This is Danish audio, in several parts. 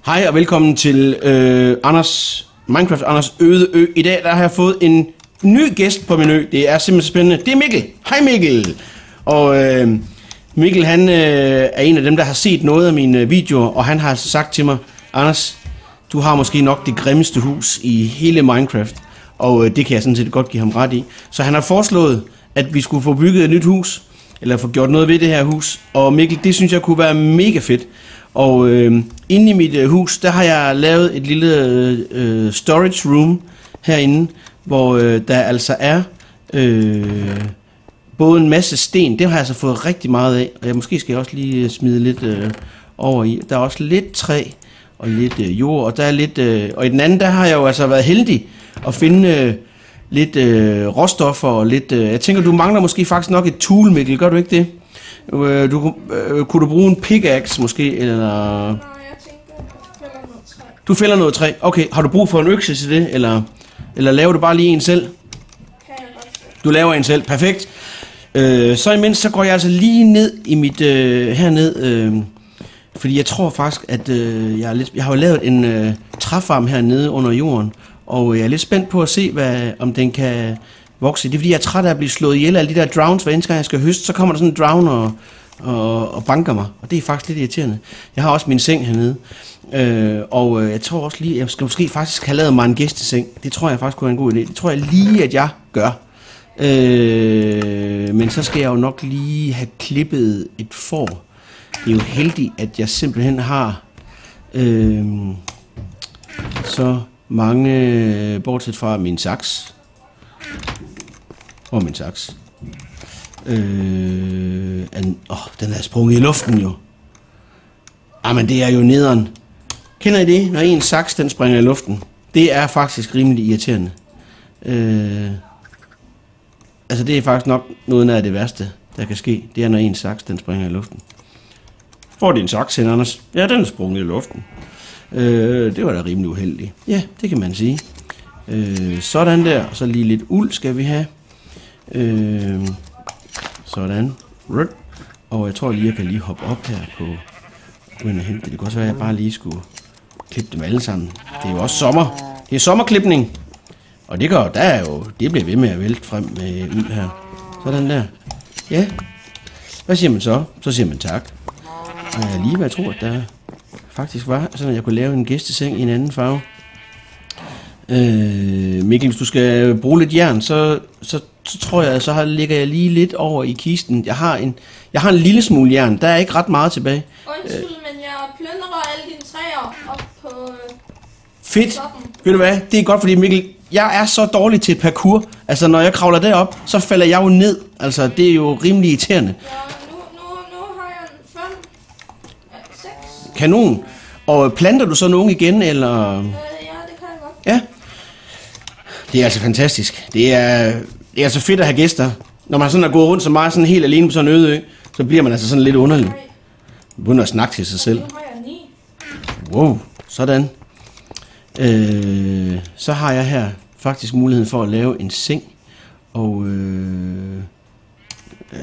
Hej og velkommen til Minecraft Anders Øde Ø. I dag der har jeg fået en ny gæst på min ø. Det er simpelthen spændende. Det er Mikkel. Hej Mikkel. Og Mikkel han er en af dem, der har set noget af mine videoer, og han har altså sagt til mig, Anders, du har måske nok det grimmeste hus i hele Minecraft. Og det kan jeg sådan set godt give ham ret i. Så han har foreslået, at vi skulle få bygget et nyt hus, eller få gjort noget ved det her hus. Og Mikkel, det synes jeg kunne være mega fedt. Og inde i mit hus, der har jeg lavet et lille storage room herinde, hvor der altså er både en masse sten, det har jeg altså fået rigtig meget af, og måske skal jeg også lige smide lidt over i. Der er også lidt træ og lidt jord, og der er lidt, og i den anden, der har jeg jo altså været heldig at finde lidt råstoffer og lidt, jeg tænker, du mangler måske faktisk nok et tool, Mikkel, gør du ikke det? Kunne du bruge en pickaxe måske, eller? Nej, jeg tænker, du fælder noget træ. Du fælder noget træ. Okay, har du brug for en økse til det, eller laver du bare lige en selv? Kan jeg godt selv. Du laver en selv, perfekt. Så imens, så går jeg altså lige ned i mit, herned, fordi jeg tror faktisk, at jeg har jo lavet en træfarm hernede under jorden, og jeg er lidt spændt på at se, om den kan vokse. Det er fordi, jeg er træt af at blive slået ihjel af alle de der drowns, hver eneste gang jeg skal høste, så kommer der sådan en drown og banker mig, og det er faktisk lidt irriterende. Jeg har også min seng hernede, og jeg tror også lige, jeg skal måske faktisk have lavet mig en gæsteseng. Det tror jeg faktisk kunne være en god idé. Det tror jeg lige, at jeg gør. Men så skal jeg jo nok lige have klippet et får. Det er jo heldigt, at jeg simpelthen har så mange, bortset fra min saks. Hvor er min saks? Den er sprunget i luften jo. Men det er jo nederen. Kender I det, når en saks den springer i luften? Det er faktisk rimelig irriterende. Altså det er faktisk nok noget af det værste, der kan ske. Det er, når en saks den springer i luften. Hvor er din saks hen, Anders? Ja, den er sprunget i luften. Det var da rimelig uheldigt. Ja, det kan man sige. Sådan der. Og så lige lidt uld skal vi have. Sådan. Og jeg tror lige, jeg kan lige hoppe op her på uden at hente det. Det kan også være, at jeg bare lige skulle klippe dem alle sammen. Det er jo også sommer. Det er sommerklipning. Og det går, det bliver ved med at vælte frem med uld her. Sådan der. Ja. Hvad siger man så? Så siger man tak. Og jeg lige hvad jeg tror, at der faktisk var, sådan at jeg kunne lave en gæsteseng i en anden farve. Mikkel, hvis du skal bruge lidt jern, så tror jeg, så ligger jeg lige lidt over i kisten. Jeg har en lille smule jern. Der er ikke ret meget tilbage. Undskyld, men jeg plyndrer alle dine træer op på fedt. toppen. Ved du hvad? Det er godt, fordi Mikkel, jeg er så dårlig til parkour. Altså, når jeg kravler derop, så falder jeg jo ned. Altså, det er jo rimelig irriterende. Ja, nu har jeg 6. Kanon. Og planter du så nogen igen, eller? Ja, det kan jeg godt. Ja. Det er altså fantastisk. Det er altså fedt at have gæster. Når man sådan er gået rundt så meget sådan helt alene på sådan en øde ø, så bliver man altså sådan lidt underlig. Nej, Begynder at snakke til sig selv. nu har jeg 9. Wow, sådan. Så har jeg her faktisk muligheden for at lave en seng. Og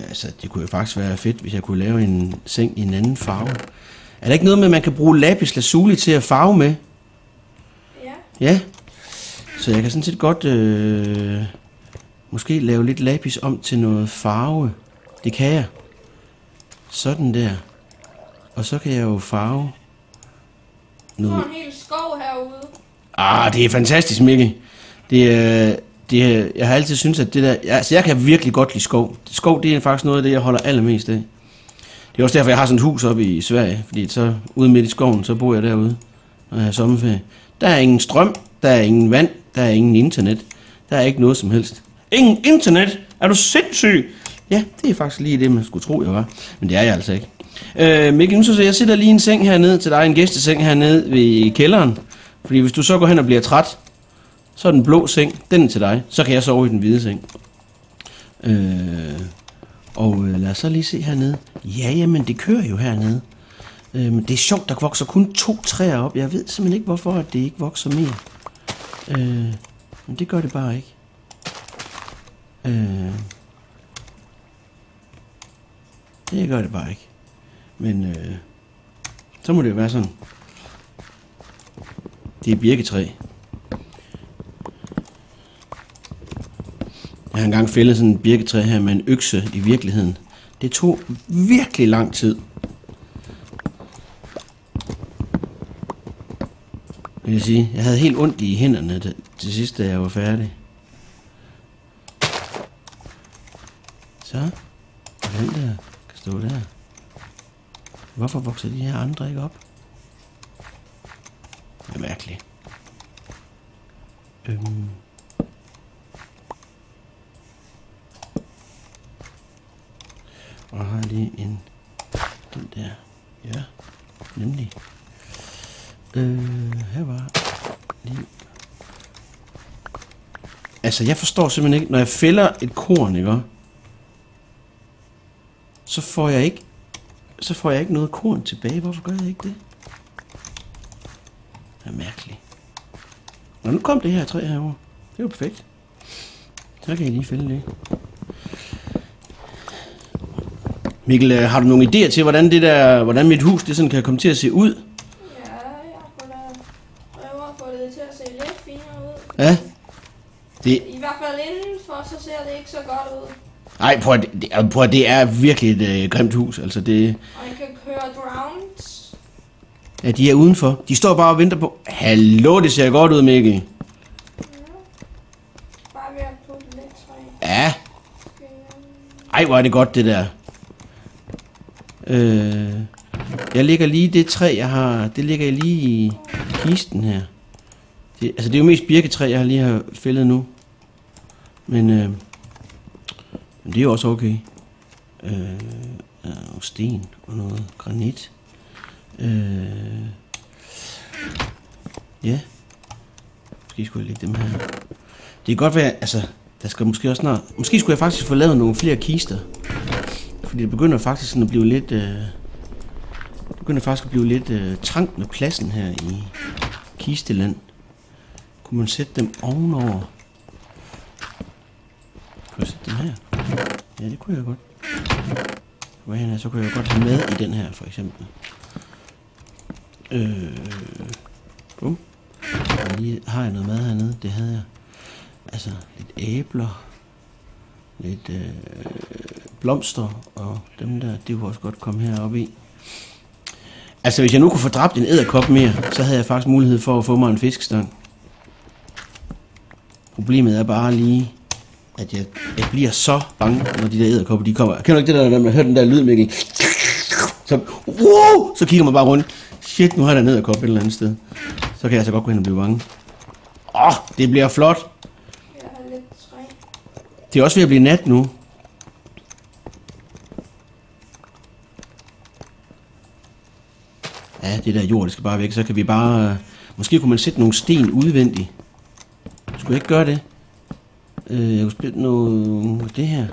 altså, det kunne jo faktisk være fedt, hvis jeg kunne lave en seng i en anden farve. Er der ikke noget med, at man kan bruge lapis lazuli til at farve med? Ja. Ja. Så jeg kan sådan set godt måske lave lidt lapis om til noget farve. Det kan jeg. Sådan der. Og så kan jeg jo farve Du noget. har en hel skov herude. Det er fantastisk, Mikkel. Jeg har altid syntes, at det der. Altså, jeg kan virkelig godt lide skov. Skov, det er faktisk noget af det, jeg holder allermest af. Det er også derfor, jeg har sådan et hus oppe i Sverige. Fordi så ude midt i skoven, så bor jeg derude, når jeg har sommerferie. Der er ingen strøm, der er ingen vand, der er ingen internet. Der er ikke noget som helst. Ingen internet? Er du sindssyg? Ja, det er faktisk lige det, man skulle tro, jeg var. Men det er jeg altså ikke. Mikkel, nu så jeg sætter lige en seng hernede til dig, en gæsteseng hernede ved kælderen. Fordi hvis du så går hen og bliver træt, så er den blå seng, den er til dig. Så kan jeg sove i den hvide seng. Lad os så lige se hernede. Ja, jamen det kører jo hernede. Men det er sjovt, der vokser kun 2 træer op. Jeg ved simpelthen ikke, hvorfor at det ikke vokser mere. Men det gør det bare ikke. Det gør det bare ikke. Men så må det jo være sådan. Det er birketræ. Jeg har engang fældet sådan en birketræ her med en økse i virkeligheden. Det tog virkelig lang tid. Jeg vil sige, jeg havde helt ondt i hænderne til sidst, da jeg var færdig. Så. Den der kan stå der. Hvorfor vokser de her andre ikke op? Det er mærkeligt. Og har lige en... Den der. Ja, nemlig. Her var lige... Altså, jeg forstår simpelthen ikke, når jeg fælder et korn, ikke? Så får jeg ikke noget korn tilbage. Hvorfor gør jeg ikke det? Det er mærkeligt. Nå, nu kom det her træ herovre. Det var perfekt. Så kan jeg lige fælde det. Mikkel, har du nogle idéer til, hvordan mit hus det sådan kan komme til at se ud? Ja, jeg prøver at få det til at se lidt finere ud. Ja. I hvert fald indenfor, så ser det ikke så godt ud. Nej, prøv at det er virkelig et grimt hus. Altså det... Og jeg kan køre drowns. Ja, de er udenfor. De står bare og venter på... Hallo, det ser godt ud, Mikkel. Ja. Bare ved at putte lidt træ. Ja. Ej, hvor er det godt, det der. Jeg lægger lige det træ, jeg har... Det lægger jeg lige i kisten her. Det er jo mest birketræ, jeg lige har fældet nu. Men det er jo også okay. Og sten og noget granit. Ja. Måske skulle jeg lægge dem her. Det kan godt være, altså, der skal måske også snart... Måske skulle jeg faktisk få lavet nogle flere kister. Fordi det begynder faktisk sådan at blive lidt... trangt med pladsen her i Kisteland. Kunne man sætte dem ovenover? Kunne jeg sætte dem her? Ja, det kunne jeg godt. Så kunne jeg godt have med i den her, for eksempel. Og lige har jeg noget mad hernede? Det havde jeg. Altså, lidt æbler. Lidt blomster. Og dem der, det kunne også godt komme heroppe i. Altså, hvis jeg nu kunne få dræbt en edderkop mere, så havde jeg faktisk mulighed for at få mig en fiskestang. Problemet er bare lige, at jeg bliver så bange, når de der edderkopper, de kommer. Kan du ikke det der, når man hører den der lyd, Mikkel? Så kigger man bare rundt. Shit, nu har der en edderkop et eller andet sted. Så kan jeg så godt gå hen og blive bange. Det bliver flot. Jeg har lidt træ. Det er også ved at blive nat nu. Ja, det der jord, det skal bare væk. Så kan vi bare... Måske kunne man sætte nogle sten udvendigt. Skulle jeg ikke gøre det? Jeg kunne splitte noget af det her.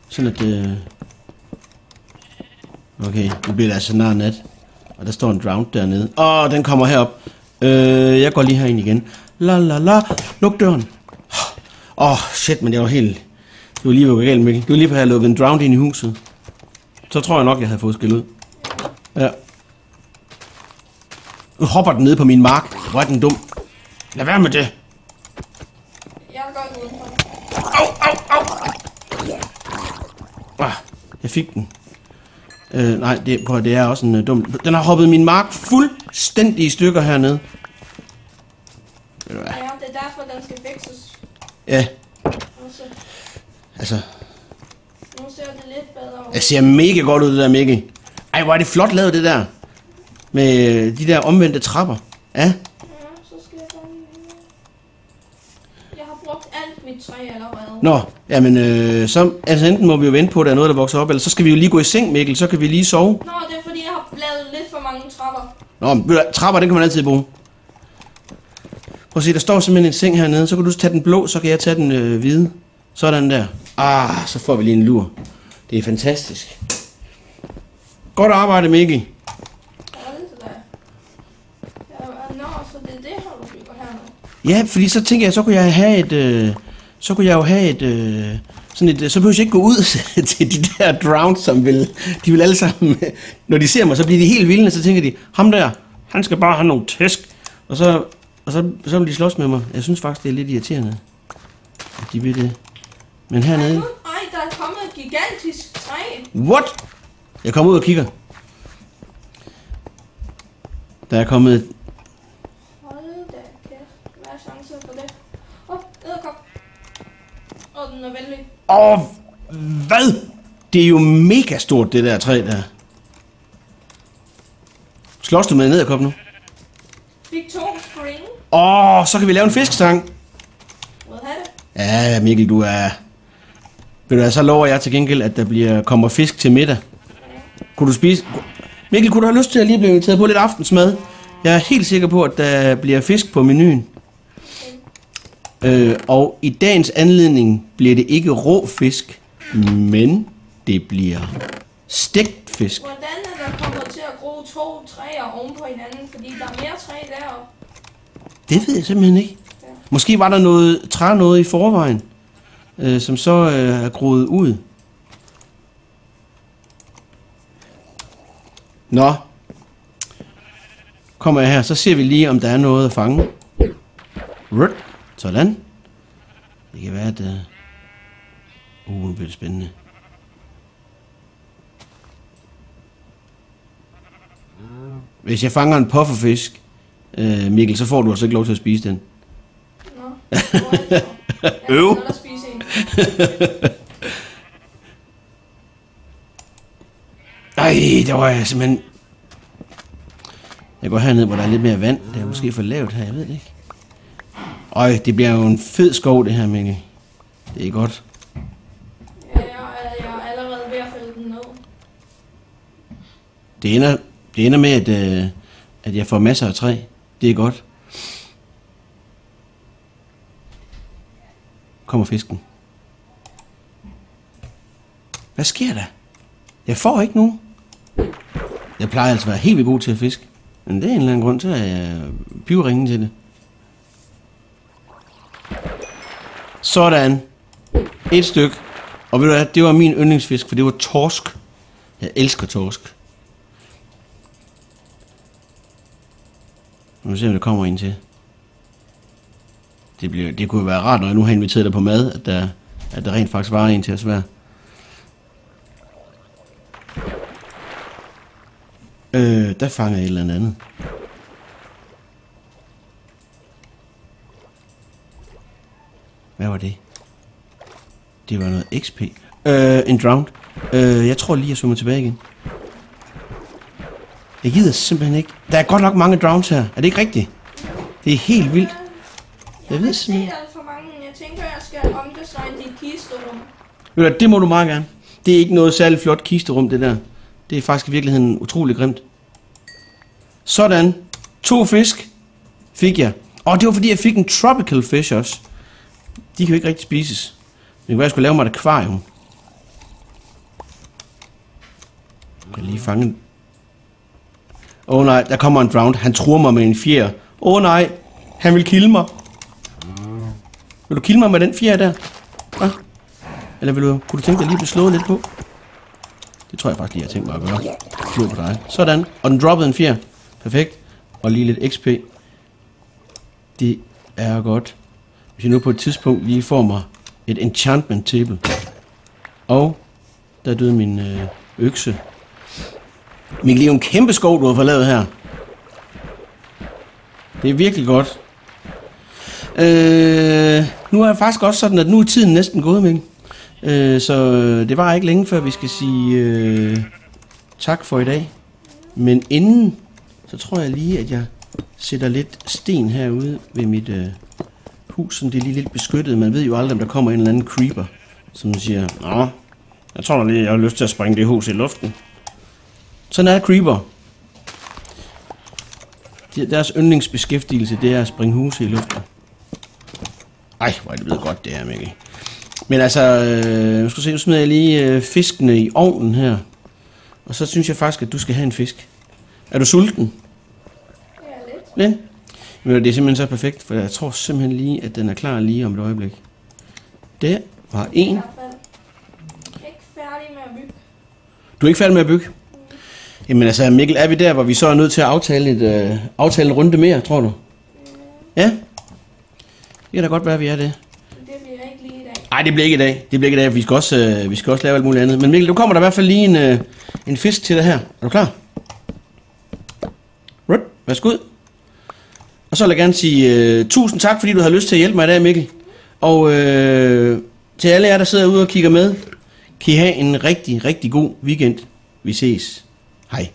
Sådan at... Okay, nu bliver det altså snart nat. Og der står en drown dernede. Den kommer herop. Jeg går lige herind igen. La. Luk døren. Shit, men det var helt... Det var lige ved galt, Mikkel. Det var lige for at have lukket en drown ind i huset. Så tror jeg nok, jeg havde fået skæld ud. Ja. Nu hopper den ned på min mark. Hvor er den dum. Lad være med det. Jeg går udenfor. Au. Jeg fik den. Nej, det er også en dum. Den har hoppet min mark fuldstændig i stykker hernede. Ja, det er derfor, den skal fikses. Ja. Også. Altså. Nu ser det lidt bedre ud. Det ser mega godt ud, det der, Mikkel. Ej, hvor er det flot lavet, det der. Med de der omvendte trapper. Ja. Ja, så skal jeg bare lige... Jeg har brugt alt mit træ allerede. Nå, jamen, så enten må vi jo vente på, at der er noget, der vokser op, eller så skal vi jo lige gå i seng, Mikkel, så kan vi lige sove. Nå, det er fordi, jeg har lavet lidt for mange trapper. Nå, men trapper, det kan man altid bruge. Prøv at se, der står simpelthen en seng hernede, så kan du tage den blå, så kan jeg tage den hvide. Sådan der. Så får vi lige en lur. Det er fantastisk. Godt arbejde, Mikkel. Så det er det, har du bygger her nu? Ja, fordi så tænker jeg, så kunne jeg jo have et... så behøver jeg ikke gå ud til de der drowns, som de vil alle sammen... Når de ser mig, så bliver de helt vilde, så tænker de, ham der, han skal bare have nogle tæsk. Og så og så vil de slås med mig. Jeg synes faktisk, det er lidt irriterende, at de vil det. Men hernede... Ej, der er kommet et gigantisk træ. What? Jeg kommer ud og kigger. Der er kommet... Hold da kæft. Hvad er chancen for det? Edderkop. Den er vældig. Hvad? Det er jo mega stort, det der træ der. Slås du med en edderkop nu? Fik 2 spring. Så kan vi lave en fiskestang. Vil have det? Ja, Mikkel, du er... Ved du hvad, så lover jeg til gengæld, at der kommer fisk til middag. Kunne du spise... Mikkel, kunne du have lyst til at lige blive inviteret på lidt aftensmad? Jeg er helt sikker på, at der bliver fisk på menuen. Og i dagens anledning bliver det ikke rå fisk, men det bliver stegt fisk. Hvordan er der kommet til at gro 2 træer oven på hinanden? Fordi der er mere træ deroppe. Det ved jeg simpelthen ikke. Ja. Måske var der noget i forvejen, som så er groet ud. Nå. Kommer jeg her, så ser vi lige, om der er noget at fange. Sådan. Det kan være, at... nu bliver det spændende. Hvis jeg fanger en pufferfisk, Mikkel, så får du også ikke lov til at spise den. Nå. Øv! Jeg spise en. Ej, der var jeg simpelthen... Jeg går herned, hvor der er lidt mere vand. Det er måske for lavt her, jeg ved det ikke. Øj, det bliver jo en fed skov, det her, Mikkel. Det er godt. Ja, jeg er allerede ved at fælde den ned. Det ender med, at jeg får masser af træ. Det er godt. Kommer fisken. Hvad sker der? Jeg får ikke nogen. Jeg plejer altså at være helt vildt god til at fiske. Men det er en eller anden grund til, at jeg pivringen til det. Sådan. Et stykke. Og ved du hvad, det var min yndlingsfisk, for det var torsk. Jeg elsker torsk. Nu må se, om der kommer en til. Det kunne være rart, når jeg nu har inviteret dig på mad, at der rent faktisk var en til at svære. Der fanger jeg et eller andet. Hvad var det? Det var noget XP. En drowned. Jeg tror lige, jeg svømmer tilbage igen. Jeg gider simpelthen ikke. Der er godt nok mange drowns her. Er det ikke rigtigt? Det er helt vildt. Jeg ved simpelthen. Det er for mange. Jeg tænker, jeg skal omdesigne dit kisterum. Ved du, det må du meget gerne. Det er ikke noget særligt flot kisterum, det der. Det er faktisk i virkeligheden utrolig grimt. Sådan. 2 fisk fik jeg. Og det var fordi, jeg fik en tropical fish også. De kan jo ikke rigtig spises. Men jeg skulle lave mig et akvarium. Jeg kan lige fange den. Nej, der kommer en drowned. Han truer mig med en fjer. Nej, han vil kilde mig. Vil du kilde mig med den fjer der? Ja. Eller kunne du tænke dig lige at blive slået lidt på? Det tror jeg faktisk lige, jeg har tænkt mig at gøre. Slå på dig. Sådan. Og den droppede en fjer. Perfekt. Og lige lidt XP. Det er godt. Hvis jeg nu på et tidspunkt lige får mig et enchantment table. Og der døde min økse. Mikkel, det er jo en kæmpe skov, du har fået lavet her. Det er virkelig godt. Nu er det faktisk også sådan, at nu er tiden næsten gået, Mikkel. Så det var ikke længe før vi skal sige tak for i dag. Men inden, så tror jeg lige, at jeg sætter lidt sten herude ved mit hus, som det er lige lidt beskyttet. Man ved jo aldrig, om der kommer en eller anden creeper, som siger, nå, jeg tror lige, jeg har lyst til at springe det hus i luften. Sådan er creeper. Deres yndlingsbeskæftigelse, det er at springe huse i luften. Ej, hvor er det blevet godt det her, Mikkel. Men altså, nu skal se, nu smider jeg lige fiskene i ovnen her. Og så synes jeg faktisk, at du skal have en fisk. Er du sulten? Ja, lidt. Lidt? Men det er simpelthen så perfekt, for jeg tror simpelthen lige, at den er klar lige om et øjeblik. Der var en. Jeg er ikke færdig med at bygge. Du er ikke færdig med at bygge? Jamen altså, Mikkel, er vi der, hvor vi så er nødt til at aftale en runde mere, tror du? Ja. Det kan da godt være, at vi er det. Det bliver ikke lige i dag. Nej, det bliver ikke i dag. Det bliver ikke i dag. Vi skal også lave alt muligt andet. Men Mikkel, nu kommer der i hvert fald lige en fisk til dig her. Er du klar? Rut, værsgo ud. Og så vil jeg gerne sige tusind tak, fordi du har lyst til at hjælpe mig i dag, Mikkel. Og til alle jer, der sidder ude og kigger med, kan I have en rigtig, rigtig god weekend. Vi ses. Hej.